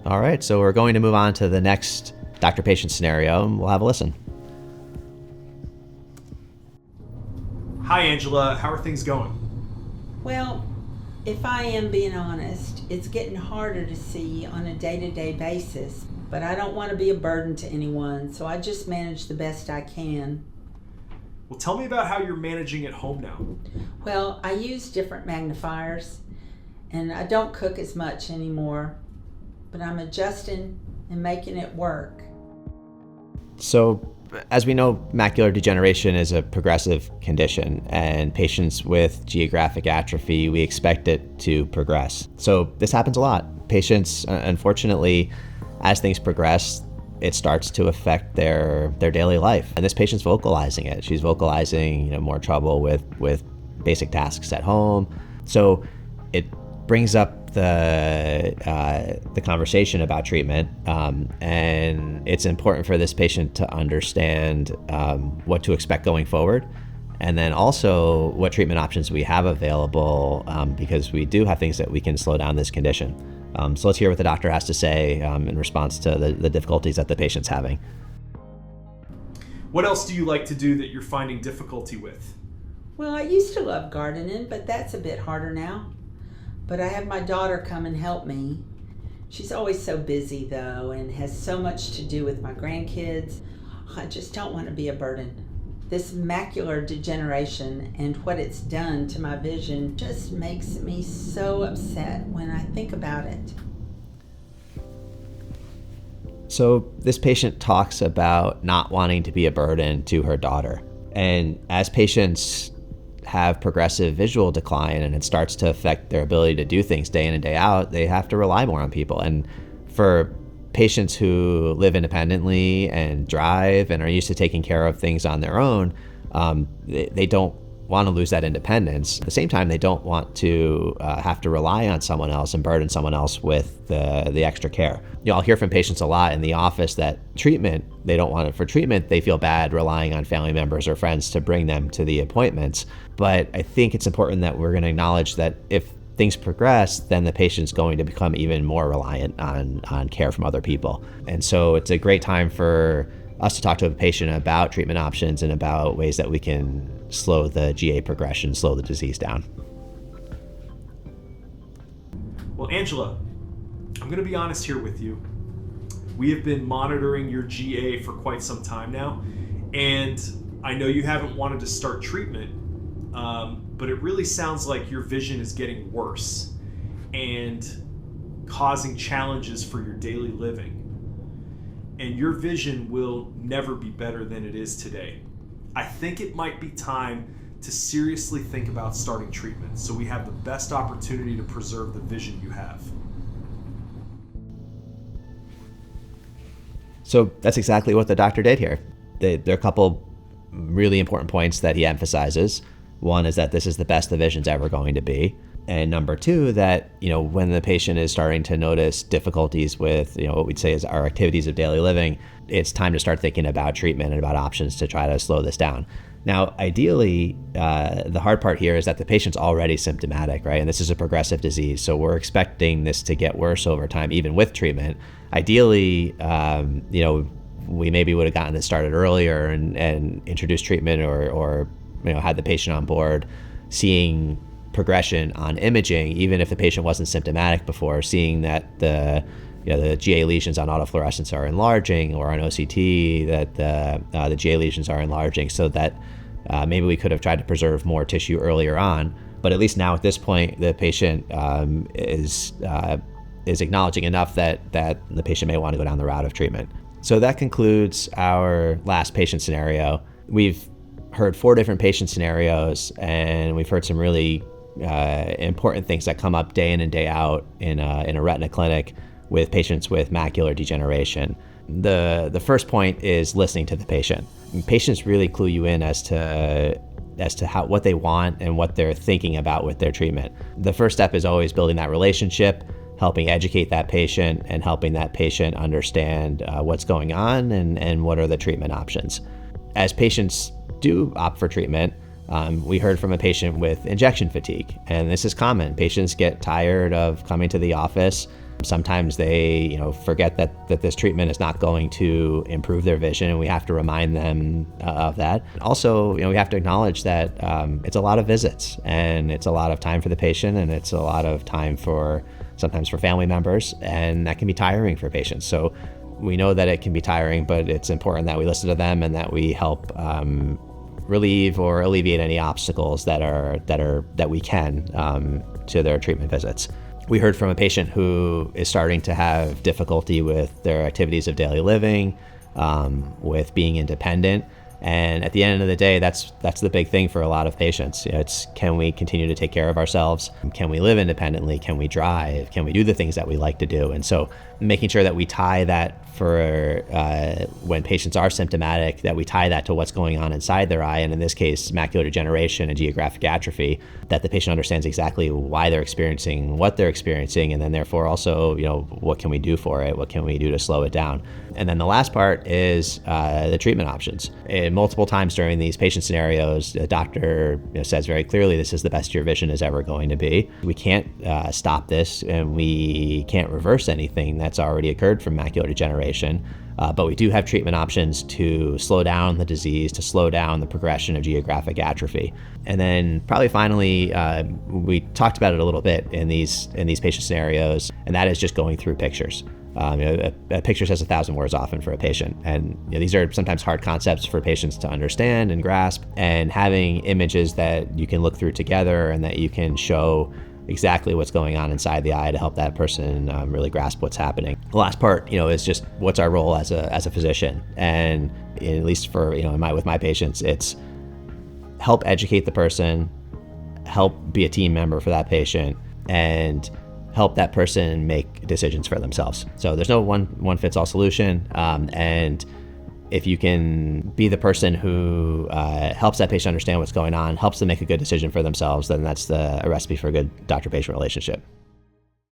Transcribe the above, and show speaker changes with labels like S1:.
S1: All right, so we're going to move on to the next doctor-patient scenario, and we'll have a listen.
S2: Hi, Angela. How are things going?
S3: Well, if I am being honest, it's getting harder to see on a day-to-day basis, but I don't want to be a burden to anyone, so I just manage the best I can.
S2: Well, tell me about how you're managing at home now.
S3: Well, I use different magnifiers, and I don't cook as much anymore, but I'm adjusting and making it work.
S1: So, as we know, macular degeneration is a progressive condition, and patients with geographic atrophy, we expect it to progress. So this happens a lot. Patients, unfortunately, as things progress, it starts to affect their daily life. And this patient's vocalizing it. She's vocalizing, more trouble with basic tasks at home. So it brings up the conversation about treatment, and it's important for this patient to understand what to expect going forward, and then also what treatment options we have available, because we do have things that we can slow down this condition. So let's hear what the doctor has to say in response to the difficulties that the patient's having.
S2: What else do you like to do that you're finding difficulty with?
S3: Well, I used to love gardening, but that's a bit harder now. But I have my daughter come and help me. She's always so busy, though, and has so much to do with my grandkids. I just don't want to be a burden. This macular degeneration and what it's done to my vision just makes me so upset when I think about it.
S1: So this patient talks about not wanting to be a burden to her daughter. And as patients have progressive visual decline and it starts to affect their ability to do things day in and day out, they have to rely more on people. And for patients who live independently and drive and are used to taking care of things on their own, they don't want to lose that independence. At the same time, they don't want to have to rely on someone else and burden someone else with the extra care. I'll hear from patients a lot in the office that they don't want it for treatment. They feel bad relying on family members or friends to bring them to the appointments. But I think it's important that we're going to acknowledge that if things progress, then the patient's going to become even more reliant on care from other people. And so it's a great time for us to talk to a patient about treatment options and about ways that we can slow the GA progression, slow the disease down.
S2: Well, Angela, I'm going to be honest here with you. We have been monitoring your GA for quite some time now, and I know you haven't wanted to start treatment, but it really sounds like your vision is getting worse and causing challenges for your daily living. And your vision will never be better than it is today. I think it might be time to seriously think about starting treatment so we have the best opportunity to preserve the vision you have.
S1: So that's exactly what the doctor did here. There are a couple really important points that he emphasizes. One is that this is the best the vision's ever going to be. And number two, that, when the patient is starting to notice difficulties with, what we'd say is our activities of daily living, it's time to start thinking about treatment and about options to try to slow this down. Now, ideally, the hard part here is that the patient's already symptomatic, right? And this is a progressive disease. So we're expecting this to get worse over time, even with treatment. Ideally, we maybe would have gotten this started earlier and introduced treatment or had the patient on board, seeing progression on imaging, even if the patient wasn't symptomatic before, seeing that the GA lesions on autofluorescence are enlarging, or on OCT that the GA lesions are enlarging, so that maybe we could have tried to preserve more tissue earlier on. But at least now at this point, the patient is acknowledging enough that the patient may want to go down the route of treatment. So that concludes our last patient scenario. We've heard 4 different patient scenarios, and we've heard some really important things that come up day in and day out in a retina clinic with patients with macular degeneration. The first point is listening to the patient. Patients really clue you in as to what they want and what they're thinking about with their treatment. The first step is always building that relationship, helping educate that patient and helping that patient understand what's going on and what are the treatment options. As patients do opt for treatment, we heard from a patient with injection fatigue, and this is common. Patients get tired of coming to the office Sometimes they, forget that this treatment is not going to improve their vision, and we have to remind them of that. Also, we have to acknowledge that it's a lot of visits, and it's a lot of time for the patient, and it's a lot of time sometimes for family members, and that can be tiring for patients. So we know that it can be tiring, but it's important that we listen to them and that we help relieve or alleviate any obstacles that we can to their treatment visits. We heard from a patient who is starting to have difficulty with their activities of daily living, with being independent. And at the end of the day, that's the big thing for a lot of patients. It's, can we continue to take care of ourselves? Can we live independently? Can we drive? Can we do the things that we like to do? And so making sure that we tie that for when patients are symptomatic, that we tie that to what's going on inside their eye, and in this case, macular degeneration and geographic atrophy, that the patient understands exactly why they're experiencing what they're experiencing, and then therefore also, what can we do for it? What can we do to slow it down? And then the last part is the treatment options. And multiple times during these patient scenarios, the doctor says very clearly, this is the best your vision is ever going to be. We can't stop this, and we can't reverse anything that's already occurred from macular degeneration. But we do have treatment options to slow down the disease, to slow down the progression of geographic atrophy. And then probably finally, we talked about it a little bit in these patient scenarios, and that is just going through pictures. A picture says 1,000 words often for a patient, and these are sometimes hard concepts for patients to understand and grasp, and having images that you can look through together and that you can show exactly what's going on inside the eye to help that person really grasp what's happening. The last part, is just what's our role as a physician, and at least for with my patients, it's help educate the person, help be a team member for that patient, and help that person make decisions for themselves. So there's no one fits all solution, and if you can be the person who helps that patient understand what's going on, helps them make a good decision for themselves, then that's a recipe for a good doctor-patient relationship.